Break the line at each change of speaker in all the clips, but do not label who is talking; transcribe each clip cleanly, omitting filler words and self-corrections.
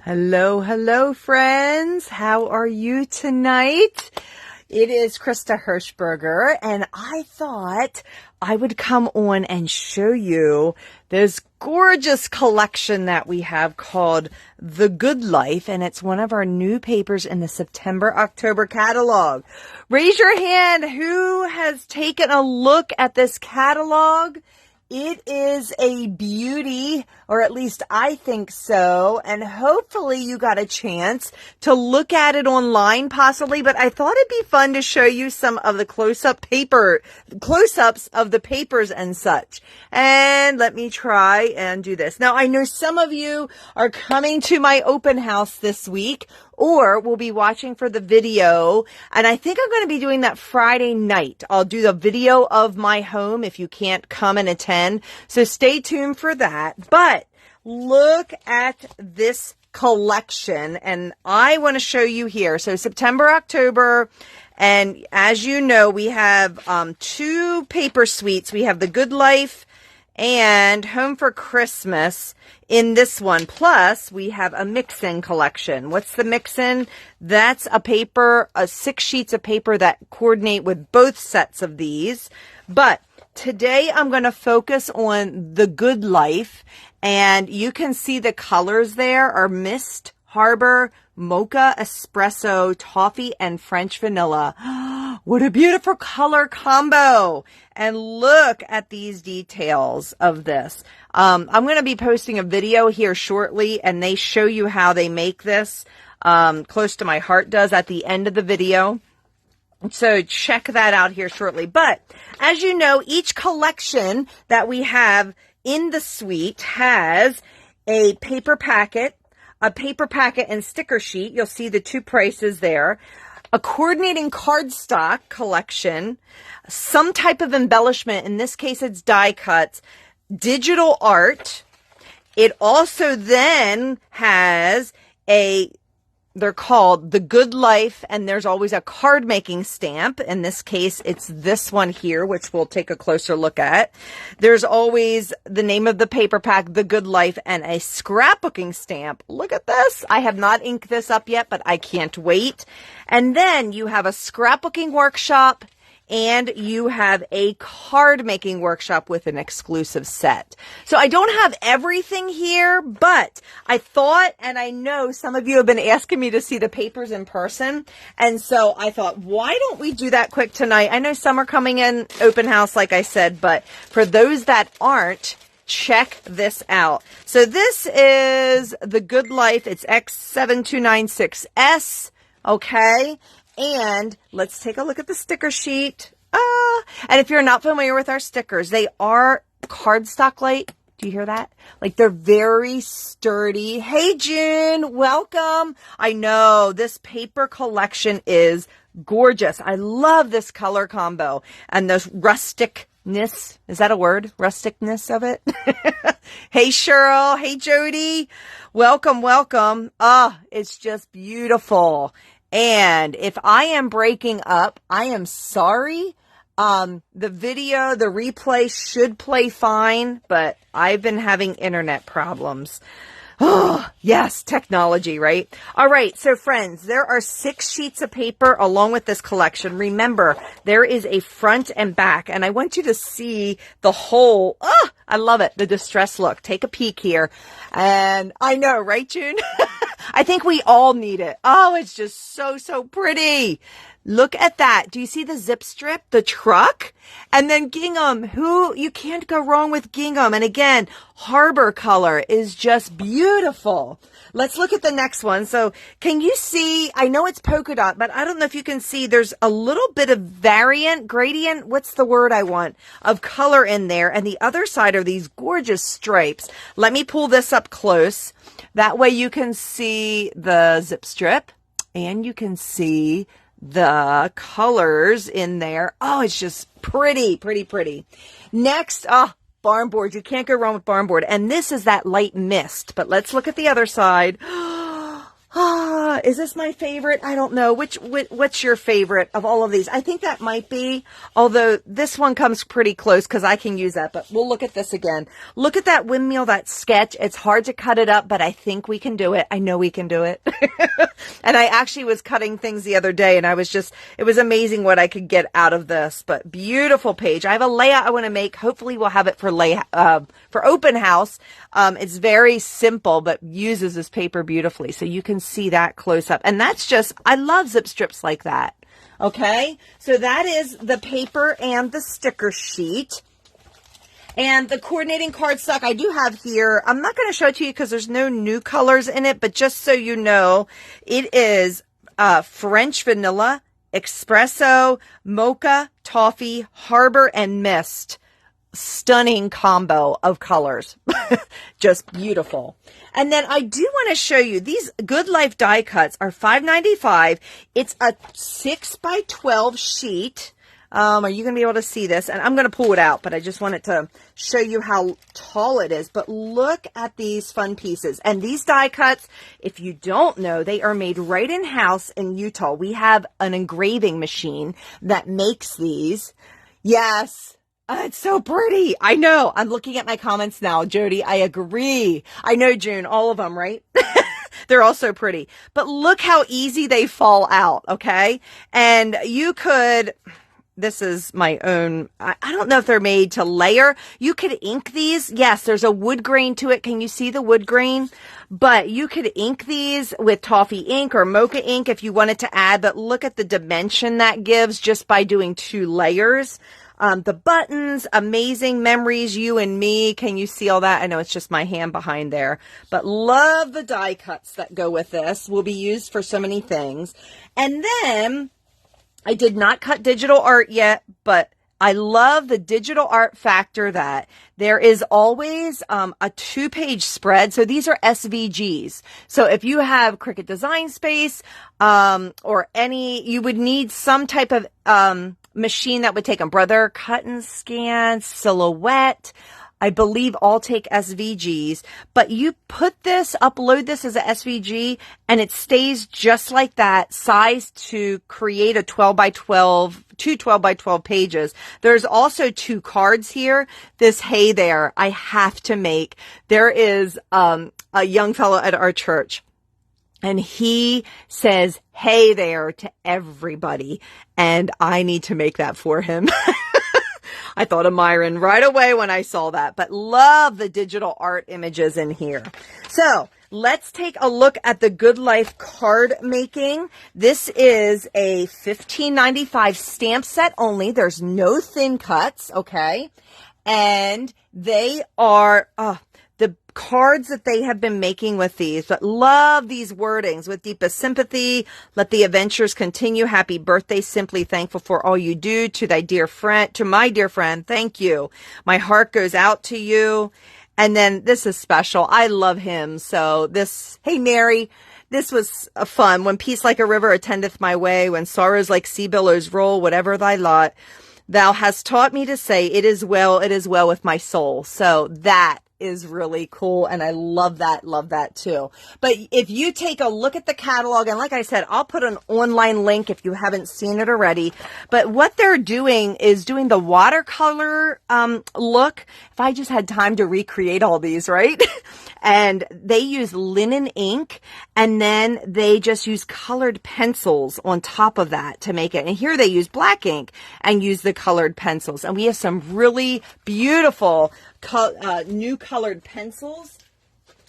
Hello, hello, friends. How are you tonight? It is Krista Hirschberger, and I thought I would come on and show you this gorgeous collection that we have called The Good Life, and it's one of our new papers in the September-October catalog. Raise your hand who has taken a look at this catalog. It is a beauty, or at least I think so, and hopefully you got a chance to look at it online possibly, but I thought it'd be fun to show you some of the close-ups of the papers and such. And let me try and do this. Now, I know some of you are coming to my open house this week, or we'll be watching for the video, and I think I'm going to be doing that Friday night. I'll do the video of my home if you can't come and attend, so stay tuned for that. But look at this collection, and I want to show you here. So September, October, and as you know, we have two paper suites. We have The Good Life and Home for Christmas in this one. Plus, we have a mix-in collection. What's the mix-in? That's a paper, 6 sheets of paper that coordinate with both sets of these. But today, I'm going to focus on The Good Life, and you can see the colors there are Mist, Harbor, Mocha, Espresso, Toffee, and French Vanilla. What a beautiful color combo. And look at these details of this. I'm going to be posting a video here shortly, and they show you how they make this. Close to My Heart does at the end of the video. So check that out here shortly. But as you know, each collection that we have in the suite has a paper packet and sticker sheet. You'll see the 2 prices there. A coordinating cardstock collection, some type of embellishment. In this case, it's die cuts, digital art. It also then has they're called The Good Life, and there's always a card making stamp. In this case, it's this one here, which we'll take a closer look at. There's always the name of the paper pack, The Good Life, and a scrapbooking stamp. Look at this. I have not inked this up yet, but I can't wait. And then you have a scrapbooking workshop, and you have a card making workshop with an exclusive set. So I don't have everything here, but I thought, and I know some of you have been asking me to see the papers in person. And so I thought, why don't we do that quick tonight? I know some are coming in open house, like I said, but for those that aren't, check this out. So this is The Good Life. It's X7296S. Okay. And let's take a look at the sticker sheet. And if you're not familiar with our stickers, they are cardstock light. Do you hear that? Like, they're very sturdy. Hey, June, welcome. I know this paper collection is gorgeous. I love this color combo and the rusticness. Is that a word? Rusticness of it? Hey, Cheryl. Hey, Jody. Welcome, welcome. It's just beautiful. And if I am breaking up, I am sorry. The video, the replay should play fine, but I've been having internet problems. Oh, yes, technology, right? All right, so friends, there are 6 sheets of paper along with this collection. Remember, there is a front and back, and I want you to see the whole, I love it, the distress look. Take a peek here. And I know, right, June? I think we all need it. Oh, it's just so, so pretty. Look at that. Do you see the zip strip, the truck? And then gingham. You can't go wrong with gingham. And again, harbor color is just beautiful. Let's look at the next one. So can you see, I know it's polka dot, but I don't know if you can see, there's a little bit of gradient, what's the word I want, of color in there. And the other side are these gorgeous stripes. Let me pull this up close. That way you can see the zip strip and you can see the colors in there. Oh, it's just pretty, pretty, pretty. Next, barn board. You can't go wrong with barn board. And this is that light mist. But let's look at the other side. Is this my favorite? I don't know. What's your favorite of all of these? I think that might be, although this one comes pretty close because I can use that, but we'll look at this again. Look at that windmill, that sketch. It's hard to cut it up, but I think we can do it. I know we can do it. And I actually was cutting things the other day and it was amazing what I could get out of this, but beautiful page. I have a layout I want to make. Hopefully we'll have it for open house. It's very simple, but uses this paper beautifully. So you can see that close up. And that's just, I love zip strips like that. Okay. So that is the paper and the sticker sheet. And the coordinating cardstock I do have here, I'm not going to show it to you because there's no new colors in it, but just so you know, it is French vanilla, espresso, mocha, toffee, harbor, and mist. Stunning combo of colors. Just beautiful. And then I do want to show you these Good Life die cuts are $5.95. It's a 6x12 sheet. Are you going to be able to see this? And I'm going to pull it out, but I just wanted to show you how tall it is. But look at these fun pieces. And these die cuts, if you don't know, they are made right in house in Utah. We have an engraving machine that makes these. Yes. It's so pretty. I know. I'm looking at my comments now. Jody, I agree. I know, June, all of them, right? They're all so pretty. But look how easy they fall out, okay? And you could, this is my own, I don't know if they're made to layer. You could ink these. Yes, there's a wood grain to it. Can you see the wood grain? But you could ink these with toffee ink or mocha ink if you wanted to add. But look at the dimension that gives just by doing 2 layers. The buttons, amazing memories, you and me. Can you see all that? I know it's just my hand behind there, but love the die cuts that go with this. Will be used for so many things. And then I did not cut digital art yet, but I love the digital art factor that there is always a 2-page spread. So these are SVGs. So if you have Cricut Design Space or any, you would need some type of machine that would take them. Brother Cut and Scan, Silhouette, I believe all take SVGs, but you put this, upload this as a SVG and it stays just like that size to create a 12 by 12, 2 12 by 12 pages. There's also 2 cards here. This Hey There, I have to make. There is a young fellow at our church. And he says, hey there to everybody. And I need to make that for him. I thought of Myron right away when I saw that, but love the digital art images in here. So let's take a look at the Good Life card making. This is a $15.95 stamp set only. There's no thin cuts. Okay. And they are, the cards that they have been making with these, but love these wordings. With deepest sympathy, let the adventures continue. Happy birthday. Simply thankful for all you do. To thy dear friend, to my dear friend, thank you. My heart goes out to you. And then this is special. I love him. So this, hey Mary, this was fun. When peace like a river attendeth my way, when sorrows like sea billows roll, whatever thy lot, thou hast taught me to say, it is well with my soul. So that is really cool. And I love that too. But if you take a look at the catalog, and like I said, I'll put an online link if you haven't seen it already. But what they're doing is doing the watercolor look. If I just had time to recreate all these, right? And they use linen ink, and then they just use colored pencils on top of that to make it. And here they use black ink and use the colored pencils. And we have some really beautiful new colored pencils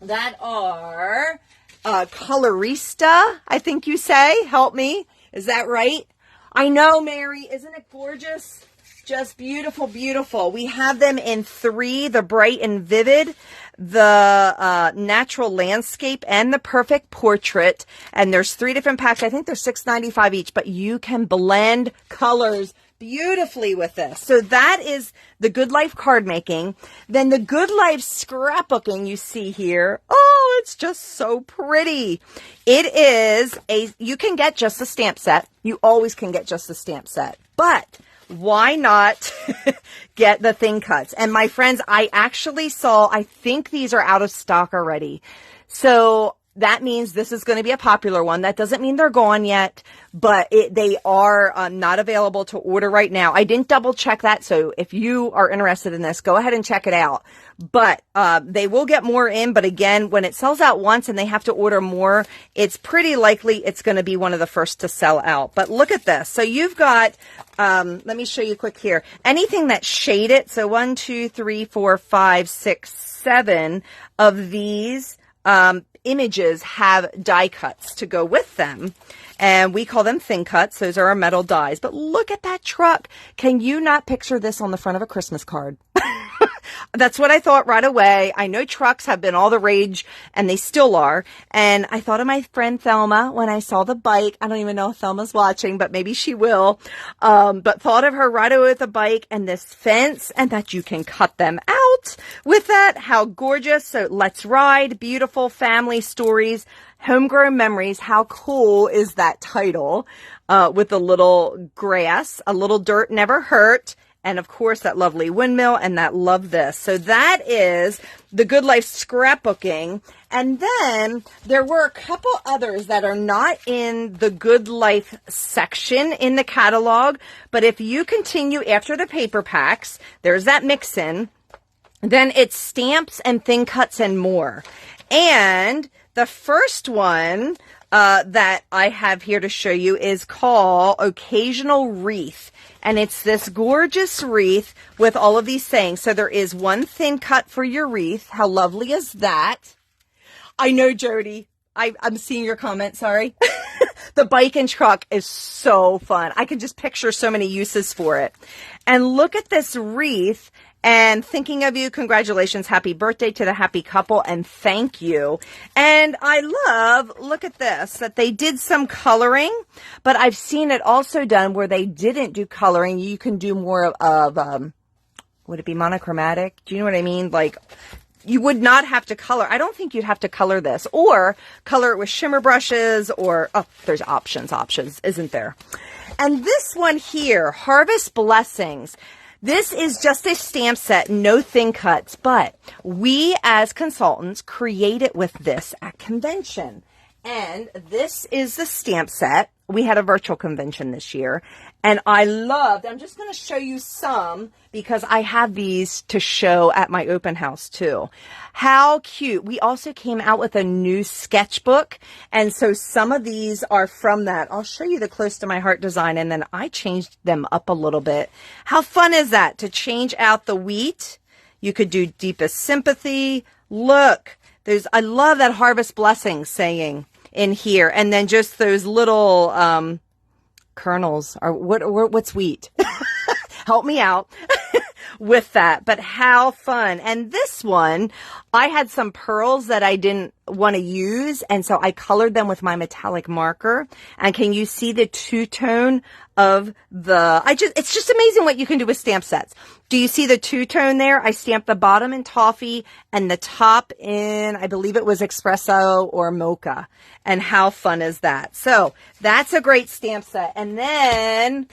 that are colorista, I think you say. Help me. Is that right? I know, Mary. Isn't it gorgeous? Just beautiful, beautiful. We have them in 3, the bright and vivid, the natural landscape, and the perfect portrait. And there's 3 different packs. I think they're $6.95 each, but you can blend colors beautifully with this. So that is the Good Life card making. Then the Good Life scrapbooking you see here. Oh, it's just so pretty. It is you can get just the stamp set. You always can get just the stamp set, but why not get the thin cuts? And my friends, I actually saw, I think these are out of stock already. So that means this is going to be a popular one. That doesn't mean they're gone yet, but they are not available to order right now. I didn't double check that, so if you are interested in this, go ahead and check it out. But they will get more in, but again, when it sells out once and they have to order more, it's pretty likely it's going to be one of the first to sell out. But look at this. So you've got, let me show you quick here. Anything that's shaded, so 1, 2, 3, 4, 5, 6, 7 of these images have die cuts to go with them, and we call them thin cuts. Those are our metal dies. But look at that truck. Can you not picture this on the front of a Christmas card? That's what I thought right away. I know trucks have been all the rage, and they still are. And I thought of my friend Thelma when I saw the bike. I don't even know if Thelma's watching, but maybe she will. But thought of her right away with a bike and this fence, and that you can cut them out with that. How gorgeous. So let's ride. Beautiful family stories, homegrown memories. How cool is that title? With a little grass, a little dirt never hurt. And of course, that lovely windmill and that love this. So that is the Good Life scrapbooking. And then there were a couple others that are not in the Good Life section in the catalog. But if you continue after the paper packs, there's that mix-in. Then it's stamps and thin cuts and more. And the first one that I have here to show you is called Occasional Wreath. And it's this gorgeous wreath with all of these sayings. So there is one thin cut for your wreath. How lovely is that? I know, Jody. I'm seeing your comment. Sorry. The bike and truck is so fun. I can just picture so many uses for it. And look at this wreath. And thinking of you, congratulations, happy birthday to the happy couple, and thank you. And I love, look at this, that they did some coloring, but I've seen it also done where they didn't do coloring. You can do more of, would it be monochromatic? Do you know what I mean? Like, you would not have to color. I don't think you'd have to color this, or color it with shimmer brushes, or, oh, there's options, isn't there? And this one here, Harvest Blessings. This is just a stamp set, no thin cuts, but we as consultants create it with this at convention. And this is the stamp set. We had a virtual convention this year, and I loved, I'm just going to show you some because I have these to show at my open house too. How cute. We also came out with a new sketchbook, and so some of these are from that. I'll show you the Close to My Heart design, and then I changed them up a little bit. How fun is that to change out the wheat? You could do Deepest Sympathy. Look, I love that Harvest Blessings saying in here, and then just those little kernels, or what's wheat? Help me out with that. But how fun. And this one, I had some pearls that I didn't want to use, and so I colored them with my metallic marker. And can you see the two-tone of it's just amazing what you can do with stamp sets. Do you see the two-tone there? I stamped the bottom in toffee and the top in, I believe it was espresso or mocha. And how fun is that? So that's a great stamp set. And then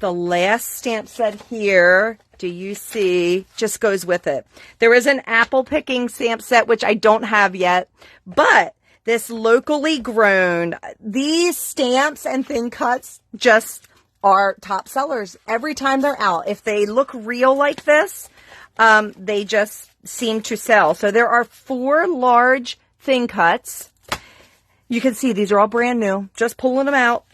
the last stamp set here, do you see, just goes with it. There is an apple picking stamp set, which I don't have yet, but this locally grown, these stamps and thin cuts just are top sellers every time they're out. If they look real like this, they just seem to sell. So there are 4 large thin cuts. You can see these are all brand new, just pulling them out.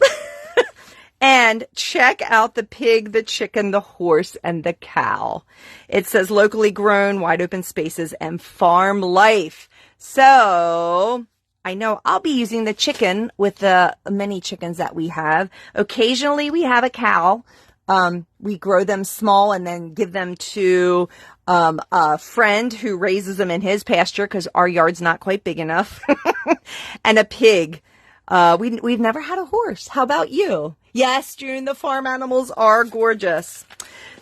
And check out the pig, the chicken, the horse, and the cow. It says locally grown, wide open spaces, and farm life. So I know I'll be using the chicken with the many chickens that we have. Occasionally we have a cow. We grow them small and then give them to a friend who raises them in his pasture because our yard's not quite big enough. And a pig. We've never had a horse. How about you? Yes, June, the farm animals are gorgeous.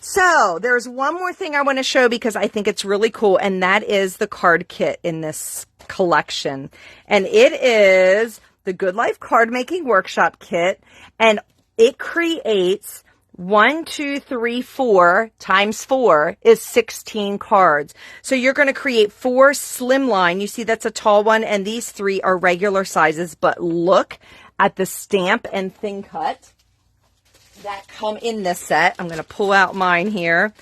So there's one more thing I want to show because I think it's really cool, and that is the card kit in this collection. And it is the Good Life Card Making Workshop Kit, and it creates 1, 2, 3, 4 times 4 is 16 cards. So you're going to create 4 slimline. You see that's a tall one, and these 3 are regular sizes. But look at the stamp and thin cut that come in this set. I'm going to pull out mine here.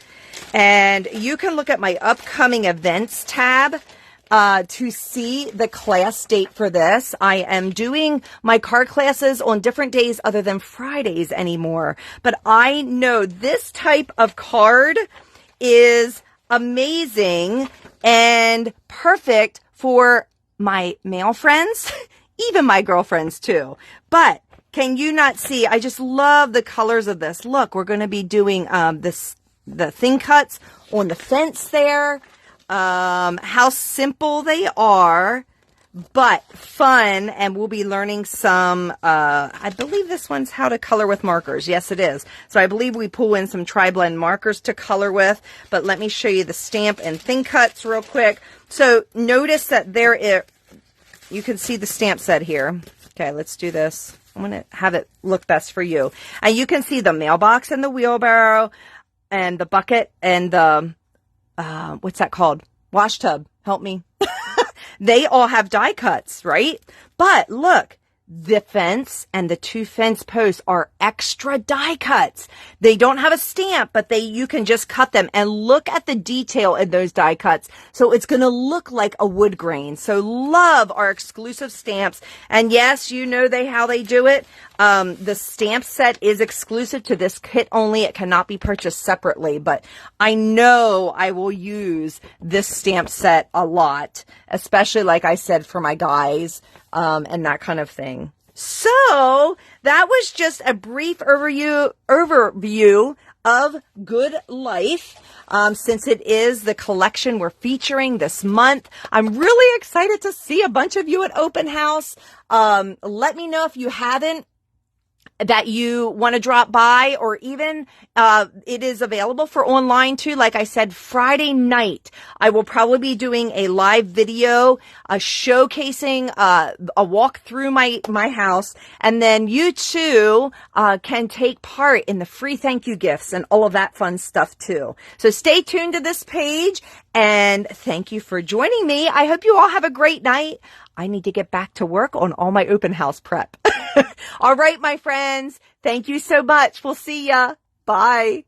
And you can look at my upcoming events tab to see the class date for this. I am doing my card classes on different days other than Fridays anymore. But I know this type of card is amazing and perfect for my male friends, even my girlfriends too. But can you not see? I just love the colors of this. Look, we're going to be doing the thin cuts on the fence there. How simple they are, but fun, and we'll be learning some, I believe this one's how to color with markers. Yes, it is. So I believe we pull in some tri-blend markers to color with, but let me show you the stamp and thin cuts real quick. So notice that you can see the stamp set here. Okay, let's do this. I'm going to have it look best for you. And you can see the mailbox and the wheelbarrow and the bucket and the, what's that called? Wash tub. Help me. They all have die cuts, right? But look, the fence and the 2 fence posts are extra die cuts. They don't have a stamp, but you can just cut them, and look at the detail in those die cuts. So it's going to look like a wood grain. So love our exclusive stamps. And yes, you know how they do it. The stamp set is exclusive to this kit only. It cannot be purchased separately, but I know I will use this stamp set a lot, especially like I said, for my guys, and that kind of thing. So that was just a brief overview of Good Life. Since it is the collection we're featuring this month, I'm really excited to see a bunch of you at open house. Let me know if you haven't, that you want to drop by, or even it is available for online too. Like I said, Friday night, I will probably be doing a live video showcasing a walk through my house, and then you too can take part in the free thank you gifts and all of that fun stuff too. So stay tuned to this page, and thank you for joining me. I hope you all have a great night. I need to get back to work on all my open house prep. All right, my friends. Thank you so much. We'll see ya. Bye.